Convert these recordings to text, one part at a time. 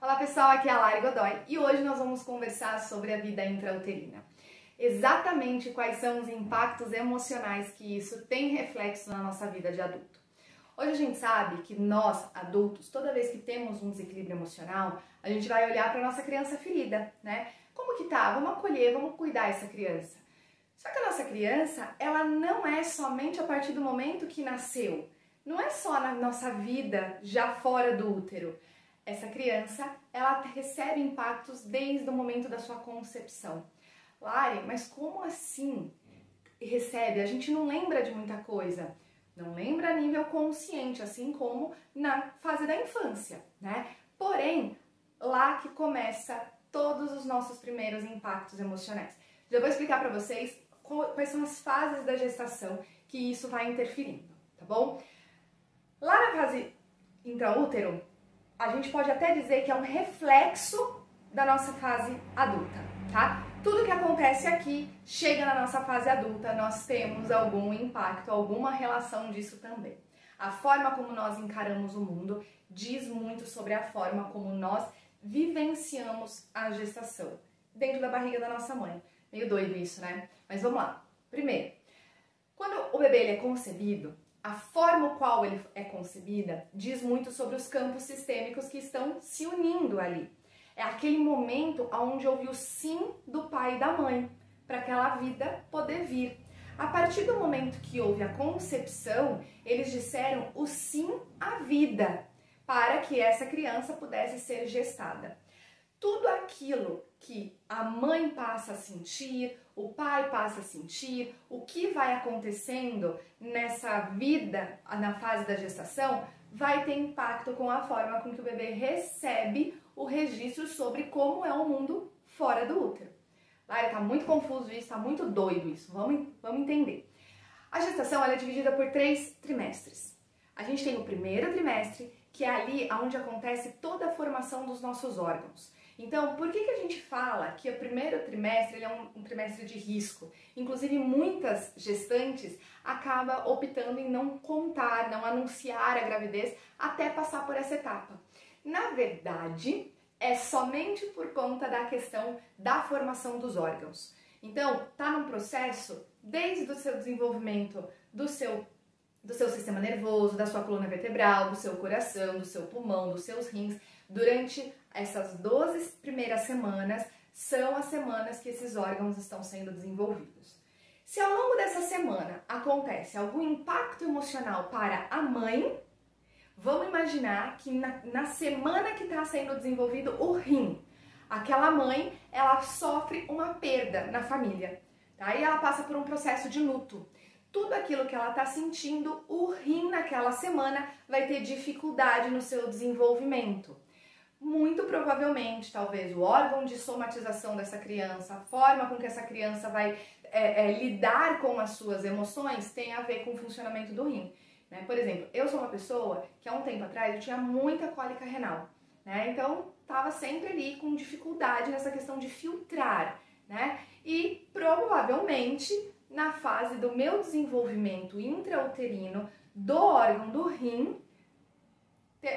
Olá pessoal, aqui é a Lari Godoy e hoje nós vamos conversar sobre a vida intrauterina. Exatamente quais são os impactos emocionais que isso tem reflexo na nossa vida de adulto. Hoje a gente sabe que nós, adultos, toda vez que temos um desequilíbrio emocional, a gente vai olhar para nossa criança ferida, né? Como que tá? Vamos acolher, vamos cuidar dessa criança. Só que a nossa criança, ela não é somente a partir do momento que nasceu. Não é só na nossa vida já fora do útero. Essa criança, ela recebe impactos desde o momento da sua concepção. Lari, mas como assim recebe? A gente não lembra de muita coisa. Não lembra a nível consciente, assim como na fase da infância, né? Porém, lá que começa todos os nossos primeiros impactos emocionais. Já vou explicar para vocês quais são as fases da gestação que isso vai interferindo, tá bom? Lá na fase intraútero, a gente pode até dizer que é um reflexo da nossa fase adulta, tá? Tudo que acontece aqui chega na nossa fase adulta, nós temos algum impacto, alguma relação disso também. A forma como nós encaramos o mundo diz muito sobre a forma como nós vivenciamos a gestação dentro da barriga da nossa mãe. Meio doido isso, né? Mas vamos lá. Primeiro, quando o bebê ele é concebido, a forma qual ele é concebida diz muito sobre os campos sistêmicos que estão se unindo ali. É aquele momento onde houve o sim do pai e da mãe para aquela vida poder vir. A partir do momento que houve a concepção, eles disseram o sim à vida para que essa criança pudesse ser gestada. Tudo aquilo que a mãe passa a sentir, o pai passa a sentir, o que vai acontecendo nessa vida, na fase da gestação, vai ter impacto com a forma com que o bebê recebe o registro sobre como é o mundo fora do útero. Lara, tá muito confuso isso, tá muito doido isso, vamos entender. A gestação ela é dividida por 3 trimestres. A gente tem o primeiro trimestre, que é ali onde acontece toda a formação dos nossos órgãos. Então, por que a gente fala que o primeiro trimestre ele é um trimestre de risco? Inclusive, muitas gestantes acabam optando em não contar, não anunciar a gravidez até passar por essa etapa. Na verdade, é somente por conta da questão da formação dos órgãos. Então, tá num processo desde o seu desenvolvimento do seu sistema nervoso, da sua coluna vertebral, do seu coração, do seu pulmão, dos seus rins. Durante essas 12 primeiras semanas são as semanas que esses órgãos estão sendo desenvolvidos. Se ao longo dessa semana acontece algum impacto emocional para a mãe, vamos imaginar que na semana que está sendo desenvolvido o rim, aquela mãe, ela sofre uma perda na família, tá? E ela passa por um processo de luto. Tudo aquilo que ela está sentindo, o rim naquela semana vai ter dificuldade no seu desenvolvimento. Muito provavelmente, talvez, o órgão de somatização dessa criança, a forma com que essa criança vai lidar com as suas emoções tem a ver com o funcionamento do rim. Né? Por exemplo, eu sou uma pessoa que há um tempo atrás eu tinha muita cólica renal, né? Então estava sempre ali com dificuldade nessa questão de filtrar, né? E provavelmente na fase do meu desenvolvimento intrauterino do órgão do rim,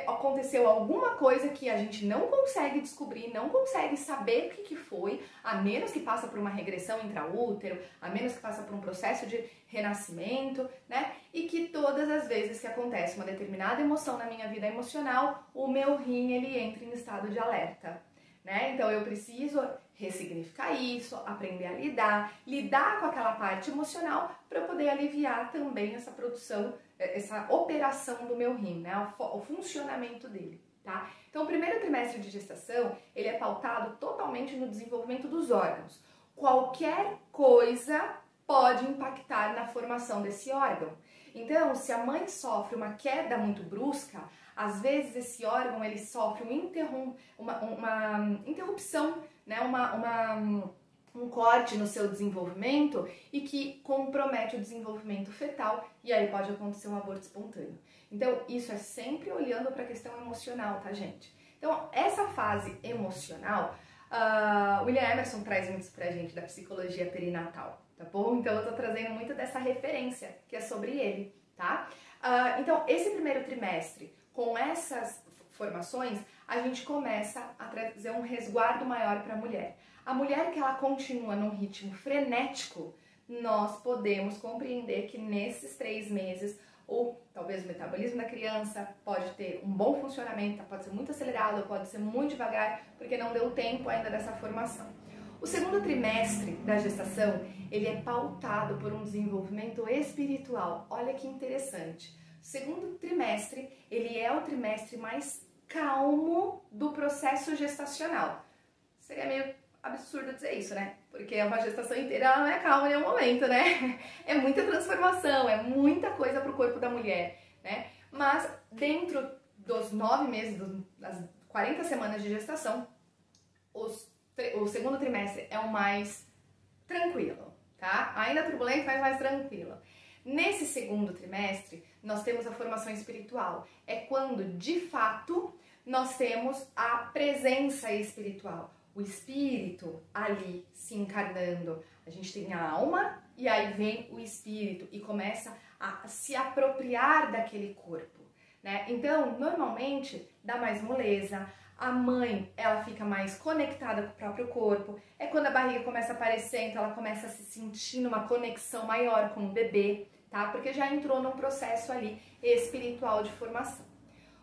aconteceu alguma coisa que a gente não consegue descobrir, não consegue saber o que foi, a menos que passa por uma regressão intraútero, a menos que passa por um processo de renascimento, né? E que todas as vezes que acontece uma determinada emoção na minha vida emocional, o meu rim ele entra em estado de alerta, né? Então eu preciso ressignificar isso, aprender a lidar com aquela parte emocional para poder aliviar também essa produção, essa operação do meu rim, né? O funcionamento dele, tá? Então o primeiro trimestre de gestação, ele é pautado totalmente no desenvolvimento dos órgãos. Qualquer coisa pode impactar na formação desse órgão. Então, se a mãe sofre uma queda muito brusca, às vezes esse órgão ele sofre uma interrupção, né? Um corte no seu desenvolvimento e que compromete o desenvolvimento fetal e aí pode acontecer um aborto espontâneo. Então, isso é sempre olhando para a questão emocional, tá, gente? Então, essa fase emocional, William Emerson traz muito pra gente da psicologia perinatal, tá bom? Então, eu tô trazendo muito dessa referência que é sobre ele, tá? Então, esse primeiro trimestre, com essas formações, a gente começa a trazer um resguardo maior para a mulher. A mulher que ela continua num ritmo frenético, nós podemos compreender que nesses 3 meses, ou talvez o metabolismo da criança pode ter um bom funcionamento, pode ser muito acelerado, pode ser muito devagar, porque não deu tempo ainda dessa formação. O segundo trimestre da gestação, ele é pautado por um desenvolvimento espiritual. Olha que interessante. O segundo trimestre, ele é o trimestre mais calmo do processo gestacional. Seria meio absurdo dizer isso, né? Porque uma gestação inteira não é calma em nenhum momento, né? É muita transformação, é muita coisa para o corpo da mulher, né? Mas dentro dos 9 meses, das 40 semanas de gestação, o segundo trimestre é o mais tranquilo, tá? Ainda turbulento, mas mais tranquilo. Nesse segundo trimestre, nós temos a formação espiritual. É quando, de fato, nós temos a presença espiritual. O espírito ali se encarnando. A gente tem a alma e aí vem o espírito e começa a se apropriar daquele corpo, né? Então, normalmente, dá mais moleza. A mãe, ela fica mais conectada com o próprio corpo. É quando a barriga começa a aparecer, então ela começa a se sentir numa conexão maior com o bebê, tá? Porque já entrou num processo ali espiritual de formação.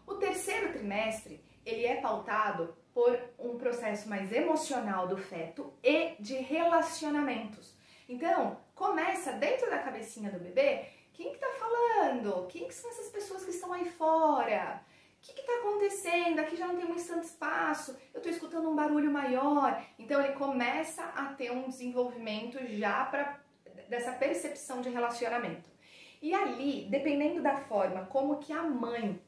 O terceiro trimestre, ele é pautado por um processo mais emocional do feto e de relacionamentos. Então, começa dentro da cabecinha do bebê, quem que tá falando? Quem que são essas pessoas que estão aí fora? O que está acontecendo? Aqui já não tem mais tanto espaço, eu estou escutando um barulho maior. Então ele começa a ter um desenvolvimento já dessa percepção de relacionamento. E ali, dependendo da forma como que a mãe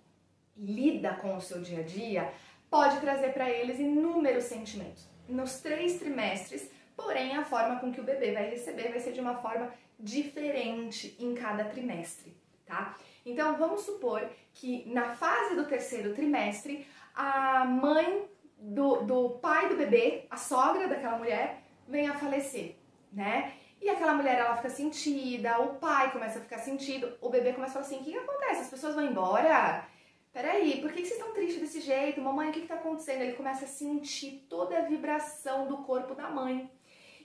lida com o seu dia a dia, pode trazer para eles inúmeros sentimentos. Nos 3 trimestres, porém a forma com que o bebê vai receber vai ser de uma forma diferente em cada trimestre, tá? Então, vamos supor que na fase do terceiro trimestre, a mãe do pai do bebê, a sogra daquela mulher, vem a falecer, né? E aquela mulher, ela fica sentida, o pai começa a ficar sentido, o bebê começa a falar assim, o que acontece? As pessoas vão embora? Peraí, por que vocês estão tristes desse jeito? Mamãe, o que está acontecendo? Ele começa a sentir toda a vibração do corpo da mãe.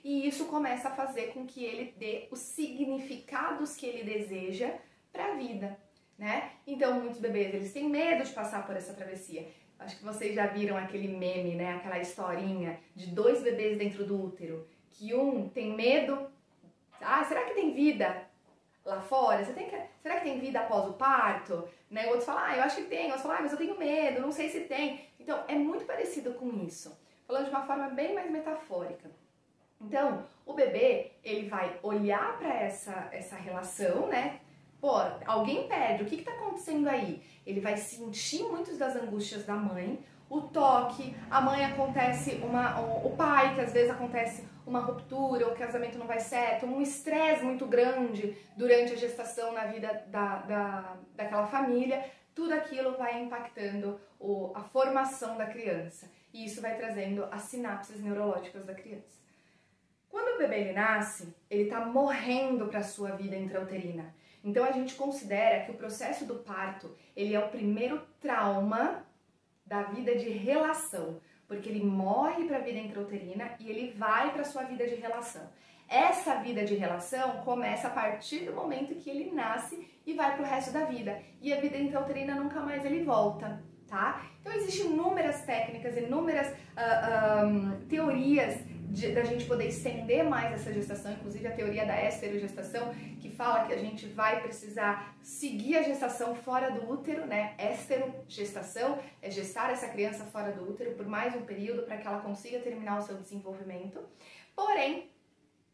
E isso começa a fazer com que ele dê os significados que ele deseja para a vida, né? Então, muitos bebês, eles têm medo de passar por essa travessia. Acho que vocês já viram aquele meme, né? Aquela historinha de 2 bebês dentro do útero, que um tem medo, será que tem vida lá fora? Será que tem vida após o parto? Né? Outros falam, eu acho que tem. Outros falam, mas eu tenho medo, não sei se tem. Então, é muito parecido com isso. Falando de uma forma bem mais metafórica. Então, o bebê, ele vai olhar para essa relação, né? Pô, alguém perde, o que está acontecendo aí? Ele vai sentir muitas das angústias da mãe, o toque, a mãe acontece o pai, que às vezes acontece uma ruptura, o casamento não vai certo, um estresse muito grande durante a gestação na vida daquela família, tudo aquilo vai impactando a formação da criança e isso vai trazendo as sinapses neurológicas da criança. Quando o bebê ele nasce, ele está morrendo para a sua vida intrauterina. Então a gente considera que o processo do parto, ele é o primeiro trauma da vida de relação, porque ele morre para a vida intrauterina e ele vai para a sua vida de relação. Essa vida de relação começa a partir do momento que ele nasce e vai para o resto da vida. E a vida intrauterina nunca mais ele volta, tá? Então existem inúmeras técnicas, inúmeras teorias da gente poder estender mais essa gestação, inclusive a teoria da esterogestação, que fala que a gente vai precisar seguir a gestação fora do útero, né? Esterogestação é gestar essa criança fora do útero por mais um período para que ela consiga terminar o seu desenvolvimento. Porém,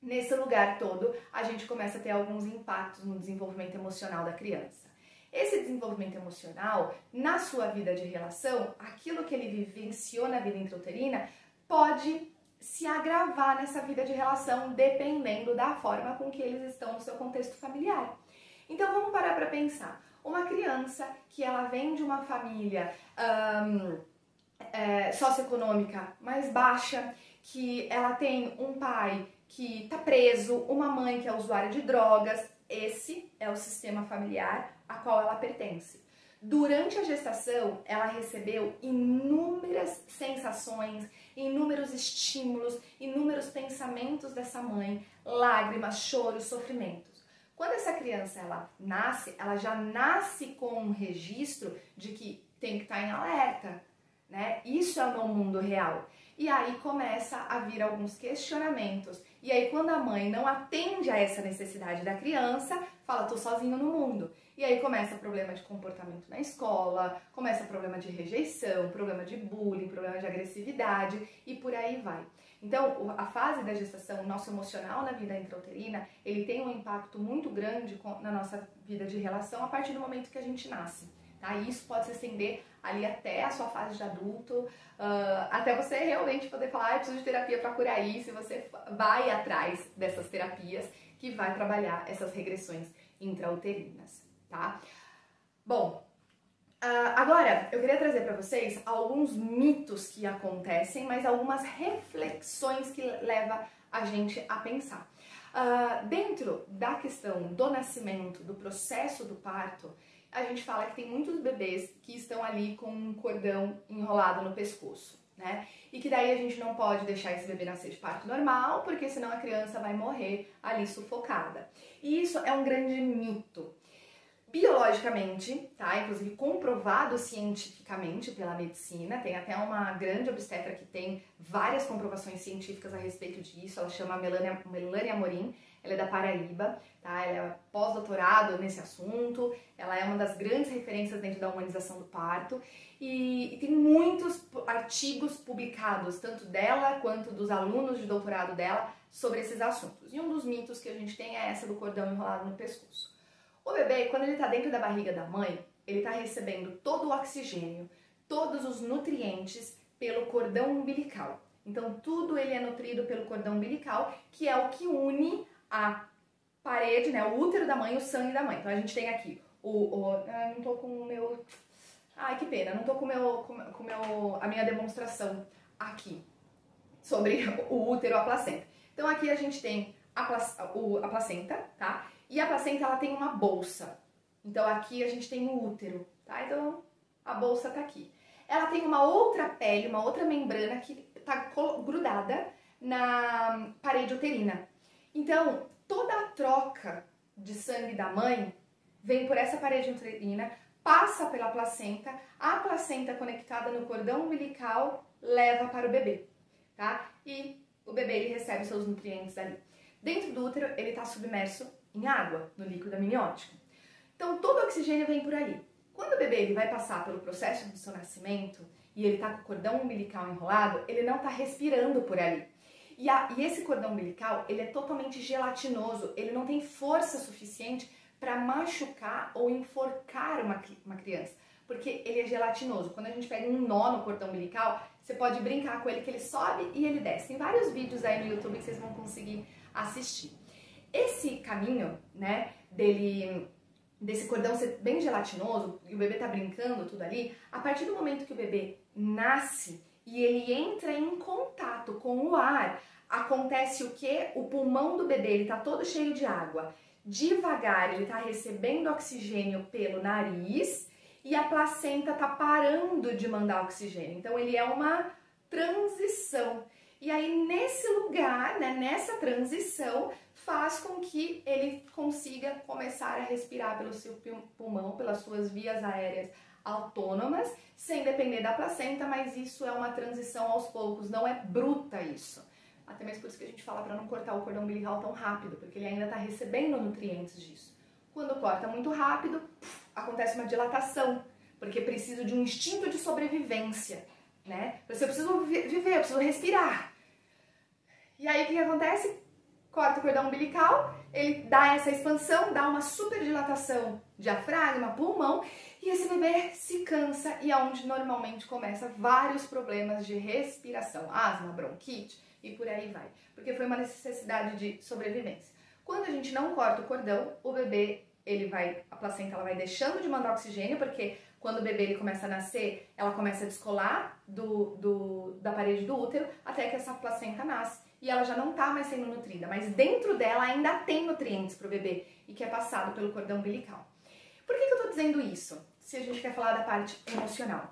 nesse lugar todo, a gente começa a ter alguns impactos no desenvolvimento emocional da criança. Esse desenvolvimento emocional, na sua vida de relação, aquilo que ele vivenciou na vida intrauterina, pode se agravar nessa vida de relação, dependendo da forma com que eles estão no seu contexto familiar. Então vamos parar para pensar. Uma criança que ela vem de uma família socioeconômica mais baixa, que ela tem um pai que está preso, uma mãe que é usuária de drogas, esse é o sistema familiar a qual ela pertence. Durante a gestação, ela recebeu inúmeras sensações, inúmeros estímulos, inúmeros pensamentos dessa mãe, lágrimas, choros, sofrimentos. Quando essa criança ela nasce, ela já nasce com um registro de que tem que estar em alerta, né? Isso é o meu mundo real. E aí começa a vir alguns questionamentos. E aí quando a mãe não atende a essa necessidade da criança, fala, tô sozinho no mundo. E aí começa problema de comportamento na escola, começa problema de rejeição, problema de bullying, problema de agressividade e por aí vai. Então, a fase da gestação, o nosso emocional na vida intrauterina, ele tem um impacto muito grande na nossa vida de relação a partir do momento que a gente nasce. Tá? E isso pode se estender ali até a sua fase de adulto, até você realmente poder falar, eu preciso de terapia para curar isso, e você vai atrás dessas terapias que vai trabalhar essas regressões intrauterinas, tá? Bom, agora eu queria trazer para vocês alguns mitos que acontecem, mas algumas reflexões que levam a gente a pensar. Dentro da questão do nascimento, do processo do parto, a gente fala que tem muitos bebês que estão ali com um cordão enrolado no pescoço, né? E que daí a gente não pode deixar esse bebê nascer de parto normal, porque senão a criança vai morrer ali sufocada. E isso é um grande mito. Biologicamente, tá? Inclusive comprovado cientificamente pela medicina, tem até uma grande obstetra que tem várias comprovações científicas a respeito disso, ela chama Melania Amorim, ela é da Paraíba, tá? Ela é pós-doutorado nesse assunto, ela é uma das grandes referências dentro da humanização do parto e tem muitos artigos publicados, tanto dela quanto dos alunos de doutorado dela, sobre esses assuntos. E um dos mitos que a gente tem é essa do cordão enrolado no pescoço. O bebê, quando ele está dentro da barriga da mãe, ele está recebendo todo o oxigênio, todos os nutrientes pelo cordão umbilical. Então, tudo ele é nutrido pelo cordão umbilical, que é o que une a parede, né, o útero da mãe e o sangue da mãe. Então, a gente tem aqui não tô com o meu... Ai, que pena, não tô com a minha demonstração aqui sobre o útero, a placenta. Então, aqui a gente tem a placenta, tá? E a placenta, ela tem uma bolsa. Então, aqui a gente tem o útero, tá? Então, a bolsa tá aqui. Ela tem uma outra pele, uma outra membrana que tá grudada na parede uterina. Então, toda a troca de sangue da mãe vem por essa parede uterina, passa pela placenta, a placenta conectada no cordão umbilical leva para o bebê, tá? E o bebê, ele recebe seus nutrientes ali. Dentro do útero, ele está submerso em água, no líquido amniótico. Então, todo o oxigênio vem por ali. Quando o bebê ele vai passar pelo processo do seu nascimento e ele está com o cordão umbilical enrolado, ele não está respirando por ali. E esse cordão umbilical, ele é totalmente gelatinoso, ele não tem força suficiente para machucar ou enforcar uma criança, porque ele é gelatinoso. Quando a gente pega um nó no cordão umbilical, você pode brincar com ele que ele sobe e ele desce. Tem vários vídeos aí no YouTube que vocês vão conseguir assistir. Esse caminho, né, desse cordão ser bem gelatinoso, e o bebê tá brincando tudo ali, a partir do momento que o bebê nasce e ele entra em contato com o ar, acontece o quê? O pulmão do bebê, ele tá todo cheio de água. Devagar, ele tá recebendo oxigênio pelo nariz e a placenta tá parando de mandar oxigênio. Então, ele é uma transição. E aí, nesse lugar, né, nessa transição, faz com que ele consiga começar a respirar pelo seu pulmão, pelas suas vias aéreas autônomas, sem depender da placenta, mas isso é uma transição aos poucos, não é bruta isso. Até mesmo por isso que a gente fala para não cortar o cordão umbilical tão rápido, porque ele ainda está recebendo nutrientes disso. Quando corta muito rápido, acontece uma dilatação, porque preciso de um instinto de sobrevivência, né? Eu preciso viver, eu preciso respirar. E aí o que acontece? Corta o cordão umbilical, ele dá essa expansão, dá uma superdilatação diafragma, pulmão, e esse bebê se cansa e é onde normalmente começa vários problemas de respiração, asma, bronquite e por aí vai, porque foi uma necessidade de sobrevivência. Quando a gente não corta o cordão, o bebê, a placenta ela vai deixando de mandar oxigênio, porque quando o bebê ele começa a nascer, ela começa a descolar da parede do útero até que essa placenta nasce. E ela já não está mais sendo nutrida, mas dentro dela ainda tem nutrientes para o bebê e que é passado pelo cordão umbilical. Por que eu estou dizendo isso? se a gente quer falar da parte emocional.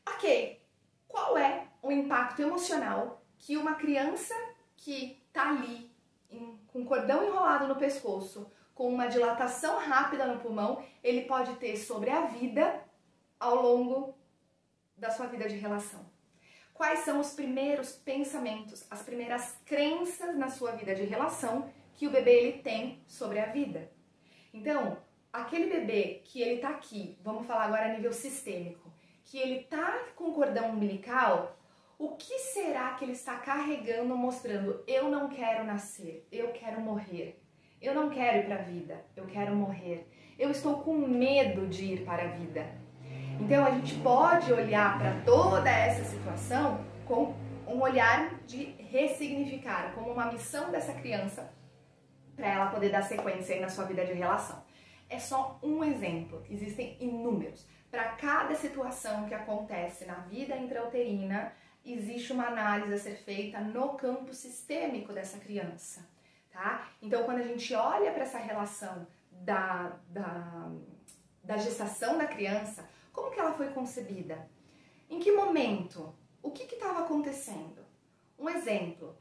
Ok, qual é o impacto emocional que uma criança que tá ali com um cordão enrolado no pescoço, com uma dilatação rápida no pulmão, ele pode ter sobre a vida ao longo da sua vida de relação? Quais são os primeiros pensamentos, as primeiras crenças na sua vida de relação que o bebê ele tem sobre a vida? Então, aquele bebê que ele tá aqui, vamos falar agora a nível sistêmico, que ele tá com cordão umbilical, o que será que ele está carregando, mostrando: eu não quero nascer, eu quero morrer, eu não quero ir para a vida, eu quero morrer, eu estou com medo de ir para a vida. Então a gente pode olhar para toda essa situação com um olhar de ressignificar, como uma missão dessa criança para ela poder dar sequência aí na sua vida de relação. É só um exemplo, existem inúmeros. Para cada situação que acontece na vida intrauterina, existe uma análise a ser feita no campo sistêmico dessa criança, tá? Então, quando a gente olha para essa relação da gestação da criança, como que ela foi concebida? Em que momento? O que estava acontecendo? Um exemplo,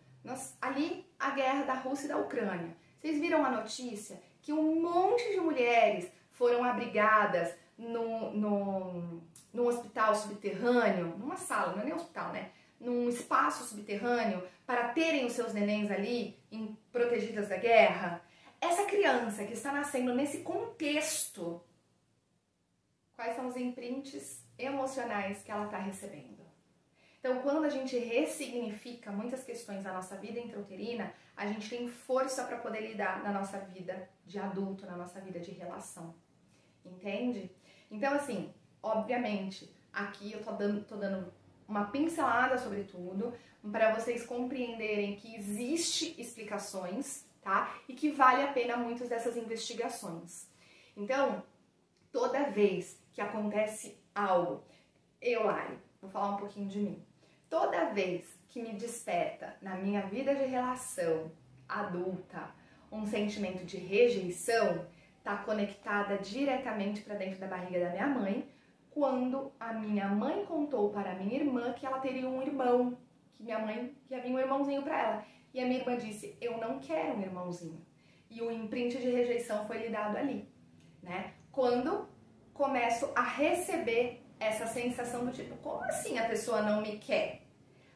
ali a guerra da Rússia e da Ucrânia. Vocês viram a notícia que um monte de mulheres foram abrigadas num hospital subterrâneo, numa sala, não é nem hospital, né? Num espaço subterrâneo, para terem os seus nenéns ali, protegidas da guerra. Essa criança que está nascendo nesse contexto, quais são os imprints emocionais que ela está recebendo? Então, quando a gente ressignifica muitas questões da nossa vida intrauterina, a gente tem força para poder lidar na nossa vida de adulto, na nossa vida de relação. Entende? Então, assim, obviamente, aqui eu tô dando uma pincelada sobre tudo, para vocês compreenderem que existe explicações, tá? E que vale a pena muitas dessas investigações. Então, toda vez que acontece algo, Lari, vou falar um pouquinho de mim. Toda vez que me desperta na minha vida de relação adulta um sentimento de rejeição, está conectada diretamente para dentro da barriga da minha mãe, quando a minha mãe contou para a minha irmã que ela teria um irmão, que minha mãe ia vir um irmãozinho para ela. E a minha irmã disse: eu não quero um irmãozinho. E o imprint de rejeição foi lhe dado ali, né? Quando começo a receber essa sensação do tipo: como assim a pessoa não me quer?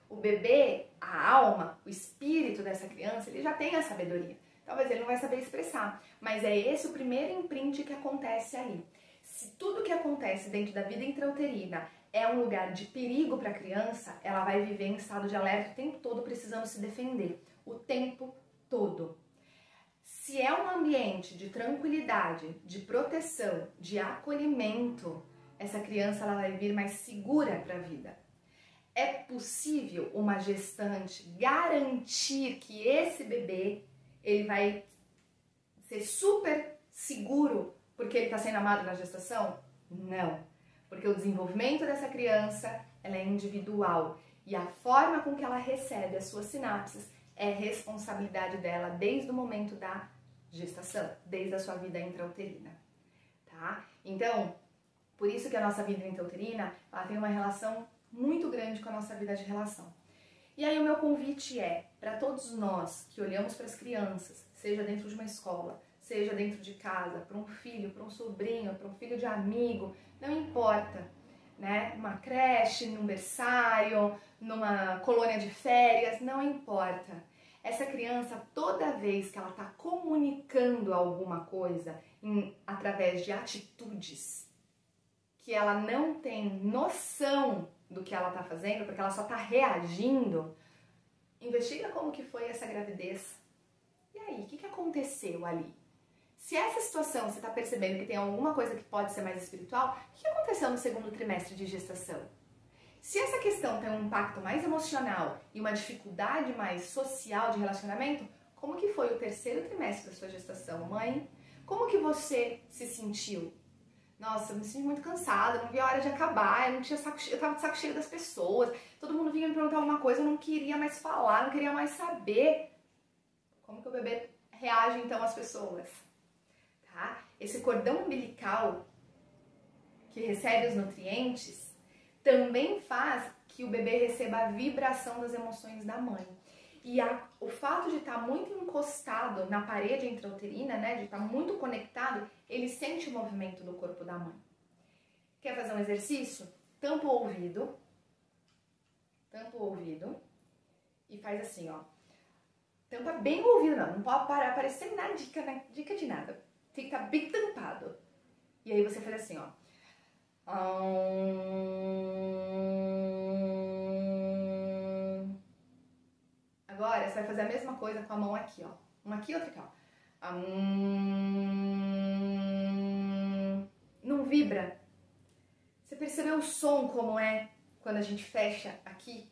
O bebê, a alma, o espírito dessa criança, ele já tem a sabedoria. Talvez ele não vai saber expressar, mas é esse o primeiro imprint que acontece aí. Se tudo que acontece dentro da vida intrauterina é um lugar de perigo para a criança, ela vai viver em estado de alerta o tempo todo, precisando se defender, o tempo todo. Se é um ambiente de tranquilidade, de proteção, de acolhimento, essa criança ela vai vir mais segura para a vida. É possível uma gestante garantir que esse bebê ele vai ser super seguro porque ele está sendo amado na gestação? Não, porque o desenvolvimento dessa criança ela é individual e a forma com que ela recebe as suas sinapses é responsabilidade dela desde o momento da gestação, desde a sua vida intrauterina, tá? Então, por isso que a nossa vida intrauterina ela tem uma relação muito grande com a nossa vida de relação. E aí o meu convite é para todos nós que olhamos para as crianças, seja dentro de uma escola, seja dentro de casa, para um filho, para um sobrinho, para um filho de amigo, não importa, né? Uma creche, num berçário, numa colônia de férias, não importa. Essa criança, toda vez que ela está comunicando alguma coisa através de atitudes que ela não tem noção do que ela está fazendo, porque ela só está reagindo, investiga como que foi essa gravidez. E aí, o que aconteceu ali? Se essa situação você está percebendo que tem alguma coisa que pode ser mais espiritual, o que aconteceu no segundo trimestre de gestação? Se essa questão tem um impacto mais emocional e uma dificuldade mais social de relacionamento, como que foi o terceiro trimestre da sua gestação, mãe? Como que você se sentiu? Nossa, eu me senti muito cansada, não vi a hora de acabar, eu tava de saco cheio das pessoas, todo mundo vinha me perguntar alguma coisa, eu não queria mais falar, não queria mais saber. Como que o bebê reage então às pessoas? Tá? Esse cordão umbilical, que recebe os nutrientes, também faz que o bebê receba a vibração das emoções da mãe. E o fato de estar muito encostado na parede intrauterina, né, de estar muito conectado, ele sente o movimento do corpo da mãe. Quer fazer um exercício? Tampa o ouvido e faz assim, ó. Tampa bem o ouvido, não pode aparecer nada, dica de nada. Tem que estar bem tampado. E aí você faz assim, ó. Agora você vai fazer a mesma coisa com a mão aqui, ó. Uma aqui e outra aqui, ó. Não vibra? Você percebeu o som como é quando a gente fecha aqui?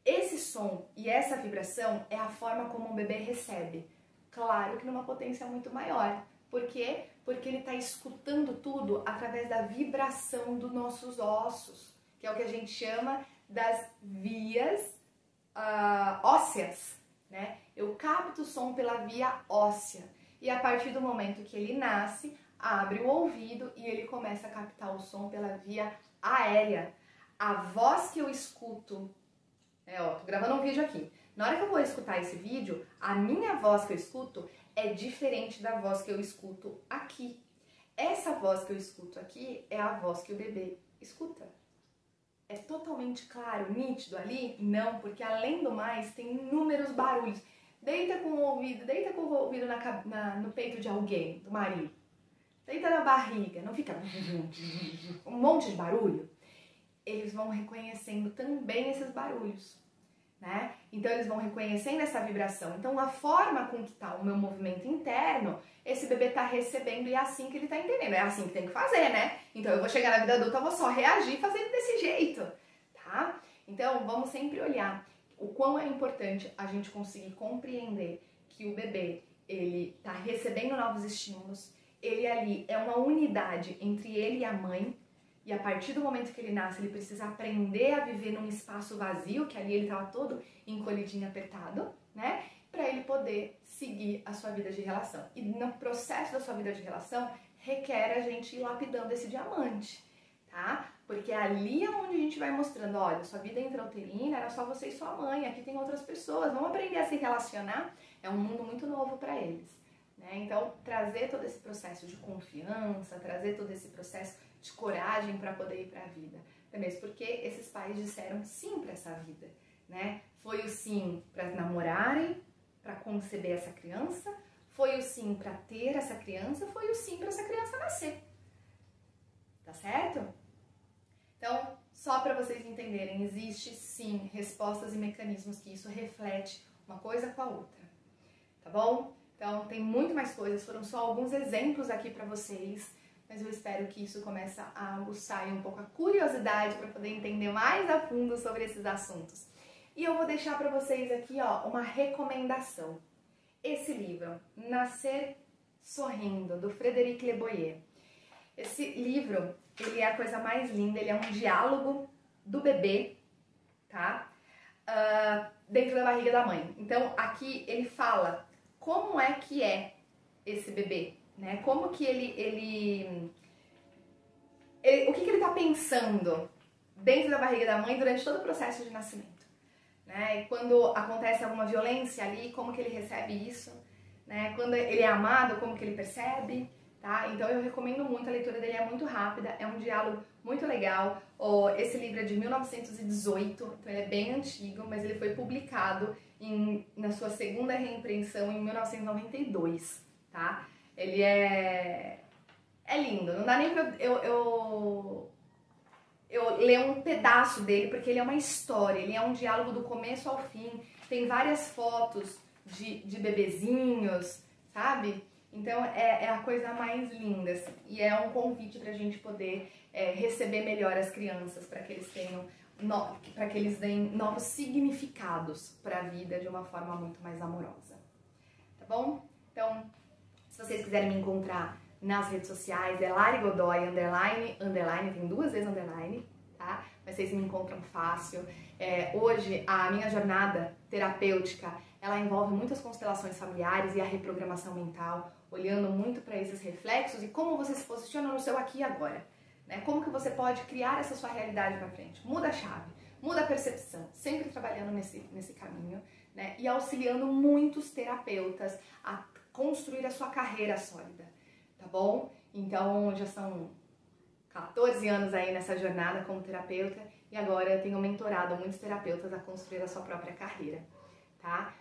Esse som e essa vibração é a forma como o bebê recebe. Claro que numa potência muito maior. Por quê? Porque ele está escutando tudo através da vibração dos nossos ossos, que é o que a gente chama das vias ósseas, né? Eu capto o som pela via óssea e a partir do momento que ele nasce, abre o ouvido e ele começa a captar o som pela via aérea. A voz que eu escuto, tô gravando um vídeo aqui. Na hora que eu vou escutar esse vídeo, a minha voz que eu escuto é diferente da voz que eu escuto aqui. Essa voz que eu escuto aqui é a voz que o bebê escuta. É totalmente claro, nítido ali? Não, porque além do mais tem inúmeros barulhos. Deita com o ouvido no peito de alguém, do marido. Deita na barriga, não fica um monte de barulho. Eles vão reconhecendo também esses barulhos, né? Então eles vão reconhecendo essa vibração. Então a forma com que tá o meu movimento interno, esse bebê tá recebendo e é assim que ele tá entendendo. É assim que tem que fazer, né? Então eu vou chegar na vida adulta, eu vou só reagir fazendo desse jeito, tá? Então vamos sempre olhar o quão é importante a gente conseguir compreender que o bebê, ele tá recebendo novos estímulos, ele ali é uma unidade entre ele e a mãe, e a partir do momento que ele nasce, ele precisa aprender a viver num espaço vazio, que ali ele estava todo encolhidinho, apertado, né? Para ele poder seguir a sua vida de relação. E no processo da sua vida de relação, requer a gente ir lapidando esse diamante, tá? Porque ali é onde a gente vai mostrando, olha, sua vida intrauterina era só você e sua mãe, aqui tem outras pessoas, vamos aprender a se relacionar. É um mundo muito novo para eles, né? Então, trazer todo esse processo de confiança, trazer todo esse processo de coragem para poder ir para a vida. Até mesmo porque esses pais disseram sim para essa vida, né? Foi o sim para namorarem, para conceber essa criança, foi o sim para ter essa criança, foi o sim para essa criança nascer. Tá certo? Então, só para vocês entenderem, existe sim respostas e mecanismos que isso reflete uma coisa com a outra. Tá bom? Então, tem muito mais coisas, foram só alguns exemplos aqui para vocês, mas eu espero que isso comece a aguçar um pouco a curiosidade para poder entender mais a fundo sobre esses assuntos. E eu vou deixar para vocês aqui, ó, uma recomendação. Esse livro, Nascer Sorrindo, do Frédéric Leboyer. Esse livro, ele é a coisa mais linda, ele é um diálogo do bebê, tá? Dentro da barriga da mãe. Então, aqui ele fala como é que é esse bebê, né? Como que o que ele tá pensando dentro da barriga da mãe durante todo o processo de nascimento, né? E quando acontece alguma violência ali, como que ele recebe isso, né? Quando ele é amado, como que ele percebe, tá? Então eu recomendo muito, a leitura dele é muito rápida, é um diálogo muito legal. Esse livro é de 1918, então ele é bem antigo, mas ele foi publicado na sua segunda reimpressão em 1992, tá? Ele é lindo, não dá nem pra eu ler um pedaço dele, porque ele é uma história, ele é um diálogo do começo ao fim, tem várias fotos de bebezinhos, sabe? Então é a coisa mais linda, assim, e é um convite pra gente poder receber melhor as crianças, para que eles tenham, para que eles deem novos significados para a vida de uma forma muito mais amorosa, tá bom? Então, se vocês quiserem me encontrar nas redes sociais, é Lari Godoy, _, tem 2 vezes underline, tá? Mas vocês me encontram fácil. Hoje, a minha jornada terapêutica, ela envolve muitas constelações familiares e a reprogramação mental, olhando muito para esses reflexos e como você se posiciona no seu aqui e agora, né? Como que você pode criar essa sua realidade para frente? Muda a chave, muda a percepção, sempre trabalhando nesse caminho, né? E auxiliando muitos terapeutas a construir a sua carreira sólida, tá bom? Então, já são 14 anos aí nessa jornada como terapeuta e agora eu tenho mentorado muitos terapeutas a construir a sua própria carreira, tá?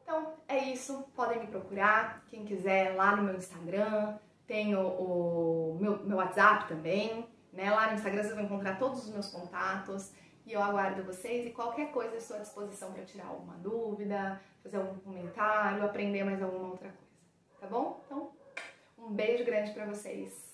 Então, é isso. Podem me procurar, quem quiser, lá no meu Instagram, tem o meu WhatsApp também, né? Lá no Instagram vocês vão encontrar todos os meus contatos e eu aguardo vocês e qualquer coisa eu estou à disposição para tirar alguma dúvida, fazer algum comentário, aprender mais alguma outra coisa, tá bom? Então, um beijo grande para vocês.